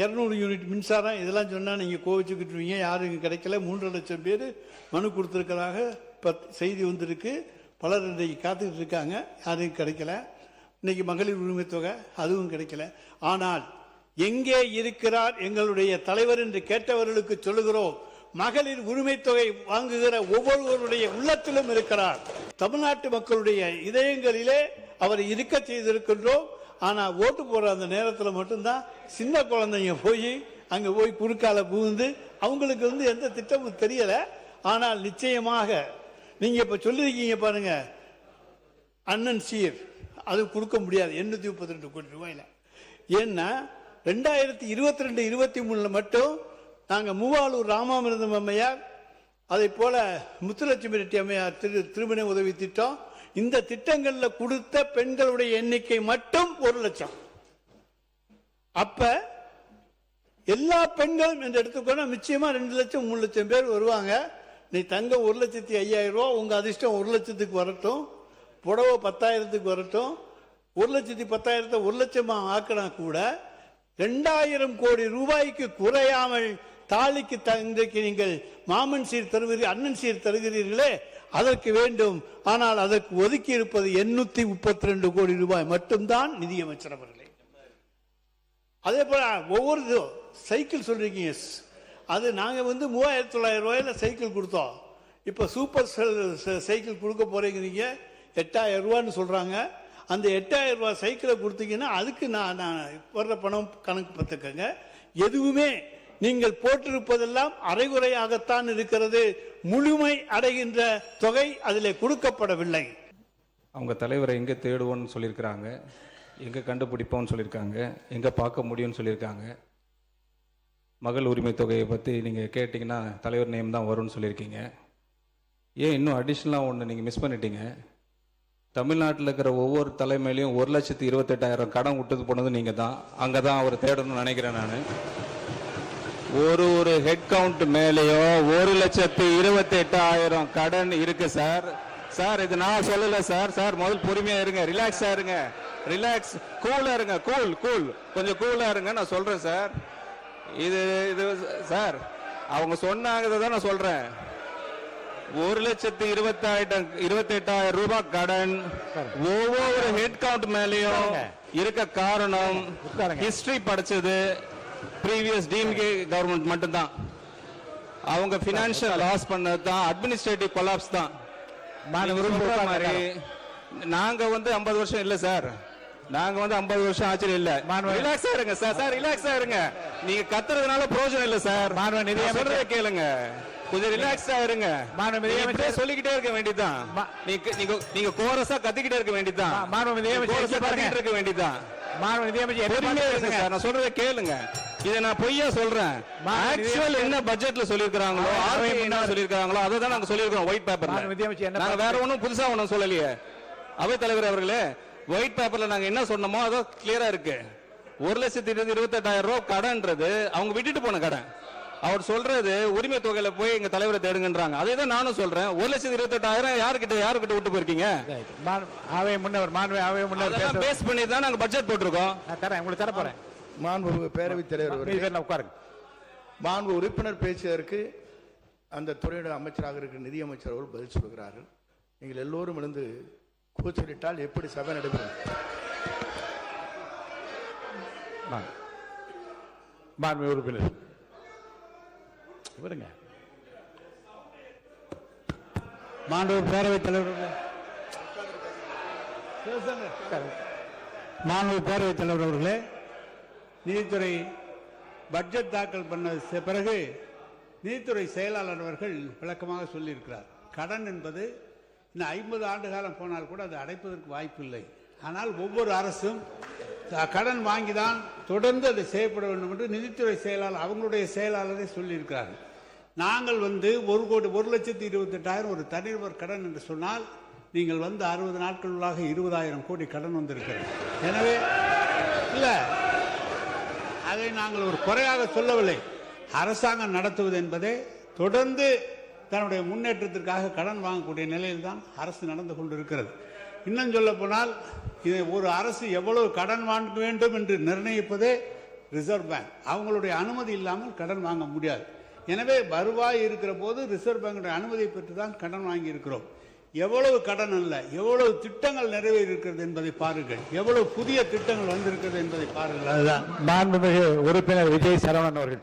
200 unit மின்சாரம் இதெல்லாம் சொன்னால் நீங்கள் கோவிச்சுக்கிட்டுருவீங்க. யாரும் இங்கே கிடைக்கல. 3 லட்சம் பேர் மனு கொடுத்துருக்கிறதாக இப்போ செய்தி வந்திருக்கு. பலர் இன்றைக்கு காத்துக்கிட்டு இருக்காங்க. யாரும் கிடைக்கல. இன்றைக்கி மகளிர் உரிமை தொகை அதுவும் கிடைக்கல. ஆனால் எங்கே இருக்கிறார் எங்களுடைய தலைவர் என்று கேட்டவர்களுக்கு சொல்லுகிறோம், மகளிர் உரிமை தொகை வாங்குகிற ஒவ்வொருவருடைய உள்ளத்திலும் இருக்கிறார். தமிழ்நாட்டு மக்களுடைய இதயங்களிலே அவர் இருக்க செய்திருக்கின்றோம். ஆனால் ஓட்டு போடுற அந்த நேரத்தில் மட்டும்தான் சின்ன குழந்தைங்க போய் அங்கே போய் குறுக்கால புகுந்து அவங்களுக்கு எந்த திட்டமும் தெரியலை. ஆனால் நிச்சயமாக நீங்கள் இப்போ சொல்லியிருக்கீங்க பாருங்க, அண்ணன் சீர் அது கொடுக்க முடியாது 832 கோடி ரூபாயில். ஏன்னா 2022-23 மட்டும் நாங்கள் மூவாலூர் ராமாமிர்தம் அம்மையார், அதை போல முத்துலட்சுமி ரெட்டி அம்மையார் திருமண உதவி திட்டம், இந்த திட்டங்களில் கொடுத்த பெண்களுடைய எண்ணிக்கை மட்டும் 1 லட்சம். அப்ப எல்லா பெண்களும் என்று எடுத்துக்கோனா நிச்சயமா 2 லட்சம் 3 லட்சம் பேர் வருவாங்க. நீ தங்கம் 1,05,000 ரூபா, உங்க அதிர்ஷ்டம் 1 லட்சத்துக்கு வரட்டும், புடவை 10,000க்கு வரட்டும். 1,10,000 1 லட்சமா ஆக்கினா கூட 2,000 கோடி ரூபாய்க்கு குறையாமல் தாலிக்கு இன்றைக்கு நீங்கள் மாமன் சீர் தருவீர்கள், அண்ணன் சீர் தருகிறீர்களே, அதற்கு வேண்டும். ஆனால் அதற்கு ஒதுக்கி இருப்பது 832 கோடி ரூபாய் மட்டும்தான் நிதியமைச்சர் அவர்களே. அதே போல ஒவ்வொரு சைக்கிள் சொல்றீங்க, அது நாங்கள் 3,900 ரூபாயில சைக்கிள் கொடுத்தோம். இப்போ சூப்பர் சைக்கிள் கொடுக்க போறீங்க 8,000 ரூபான்னு சொல்றாங்க. அந்த 8,000 ரூபாய் சைக்கிளை கொடுத்தீங்கன்னா அதுக்கு நான் வர்ற பணம் கணக்கு பார்த்துக்கங்க. எதுவுமே நீங்கள் போட்டிருப்பதெல்லாம் அரைகுறையாகத்தான் இருக்கிறது. முழுமை அடைகின்ற தொகை அதில் கொடுக்கப்படவில்லை. அவங்க தலைவரை எங்கே தேடுவோன்னு சொல்லியிருக்கிறாங்க, எங்கே கண்டுபிடிப்போம்னு சொல்லியிருக்காங்க, எங்கே பார்க்க முடியும்னு சொல்லியிருக்காங்க. மகள் உரிமை தொகையை பற்றி நீங்கள் கேட்டிங்கன்னா தலைவர் நேம் தான் வரும்னு சொல்லியிருக்கீங்க. ஏன் இன்னும் அடிஷ்னலாக ஒன்று நீங்கள் மிஸ் பண்ணிட்டீங்க. தமிழ்நாட்டில் இருக்கிற ஒவ்வொரு தலைமையிலையும் 1,28,000 கடன் விட்டது போனது நீங்கள் தான். அங்கே தான் அவர் தேடணும்னு நினைக்கிறேன் நான். ஒரு ஹெட் கவுண்ட் மேலேயோ 1,28,000 கடன் இருக்கு சார். சார் இது நான் சொல்லல சார். சார் முதல் பொறுமையா இருங்க, ரிலாக்ஸா இருங்க, ரிலாக்ஸ், கூலா இருங்க, கூல் கொஞ்சம் கூலா இருங்க. நான் சொல்றேன் சார். இது சார் அவங்க சொன்னாங்க தான் நான் சொல்றேன். 1,28,000 ரூபாய் கடன் ஒவ்வொரு ஹெட் கவுண்ட் மேலேயும் இருக்க காரணம் ஹிஸ்டரி படிச்சது previous DMK கவர்மெண்ட் மட்டும்தான். அவங்க பினான்சியல் லாஸ் பண்ணது தான், அட்மினிஸ்ட்ரேட்டிவ் கொலாப்ஸ் தான். நாங்க 50 வருஷம் இல்ல சார், நாங்க 50 வருஷம் ஆச்சு இல்ல. ரிலாக்ஸா இருங்க சார். சார் ரிலாக்ஸா இருங்க. நீங்க கத்துறதுனால பிரயோஜனம் இல்ல சார். சொல்றதை கேளுங்க, கொஞ்சம் ரிலாக்ஸா இருங்க. சொல்லிக்கிட்டே இருக்க வேண்டியதான். நீங்க கோரஸா கத்திக்கிட்டே இருக்க வேண்டியதான். இருக்க வேண்டியதான். நான் சொல்றதை கேளுங்க. இதை நான் பொய்யா சொல்றேன். ஆக்சுவல் என்ன பட்ஜெட்ல சொல்லிருக்காங்களோ, என்ன சொல்லிருக்காங்களோ அதை தான் நாங்க சொல்லிருக்கோம் ஒயிட் பேப்பர்ல. நாங்க வேற ஒண்ணும் புதுசா ஒண்ணும் சொல்லலையே. அவை தலைவர் அவர்களே, ஒயிட் பேப்பர்ல நாங்க என்ன சொன்னோமோ அதோ கிளியரா இருக்கு. 1,28,000 ரூபாய் கடன்ன்றது அவங்க விட்டுட்டு போன கடன். அவர் சொல்றது உரிமை தொகையில போய் எங்க தலைவரை தேடுங்கன்றாங்க. அதே தான் நானும் சொல்றேன். 1,28,000 யாருக்கிட்ட விட்டு போயிருக்கீங்க? பேஸ் பண்ணி தான் நாங்க பட்ஜெட் போட்டிருக்கோம். உங்களுக்கு தர போறேன். மாண்பு பேரவைத் தலைவர் மாண்பு உறுப்பினர் பேசியதற்கு அந்த துறையோட அமைச்சராக இருக்கிற நிதியமைச்சர் அவர்கள் பதில் சொல்கிறார்கள். நீங்கள் எல்லோரும் எழுந்து கூச்சலிட்டால் எப்படி சபை நடைபெறும்? மாண்பு உறுப்பினர் விடுங்க. மாண்பு பேரவைத் தலைவர் அவர்களே, நீதித்துறை பட்ஜெட் தாக்கல் பண்ண பிறகு நீதித்துறை செயலாளர் அவர்கள் விளக்கமாக சொல்லியிருக்கிறார். கடன் என்பது இன்னும் 50 ஆண்டு காலம் போனால் கூட அது அடைப்பதற்கு வாய்ப்பு இல்லை. ஆனால் ஒவ்வொரு அரசும் கடன் வாங்கிதான் தொடர்ந்து அதை செய்யப்பட வேண்டும் என்று நீதித்துறை செயலாளர் அவங்களுடைய செயலாளரை சொல்லியிருக்கிறார்கள். நாங்கள் 1,28,000 ஒரு தனிநபர் கடன் என்று சொன்னால் நீங்கள் 60 நாட்களுள்ளாக 20,000 கோடி கடன் வந்திருக்கிறது. எனவே இல்லை, அதை நாங்கள் ஒரு குறையாக சொல்லவில்லை. அரசாங்கம் நடத்துவது என்பதே தொடர்ந்து தன்னுடைய முன்னேற்றத்திற்காக கடன் வாங்கக்கூடிய நிலையில் தான் அரசு நடந்து கொண்டிருக்கிறது. இன்னும் சொல்ல போனால் இதை ஒரு அரசு எவ்வளவு கடன் வாங்க வேண்டும் என்று நிர்ணயிப்பதே ரிசர்வ் பேங்க். அவங்களுடைய அனுமதி இல்லாமல் கடன் வாங்க முடியாது. எனவே வருவாய் இருக்கிற போது ரிசர்வ் பேங்குடைய அனுமதியை பெற்று தான் கடன் வாங்கி இருக்கிறோம். எவ்வளவு கடன் அல்ல, எவ்வளவு திட்டங்கள் நிறைவேறி இருக்கிறது என்பதை பாருங்கள், எவ்வளவு புதிய திட்டங்கள் வந்திருக்கிறது என்பதை பாருங்கள். அதுதான் மாண்புமிகு உறுப்பினர் விஜய் சரவணன் அவர்கள்.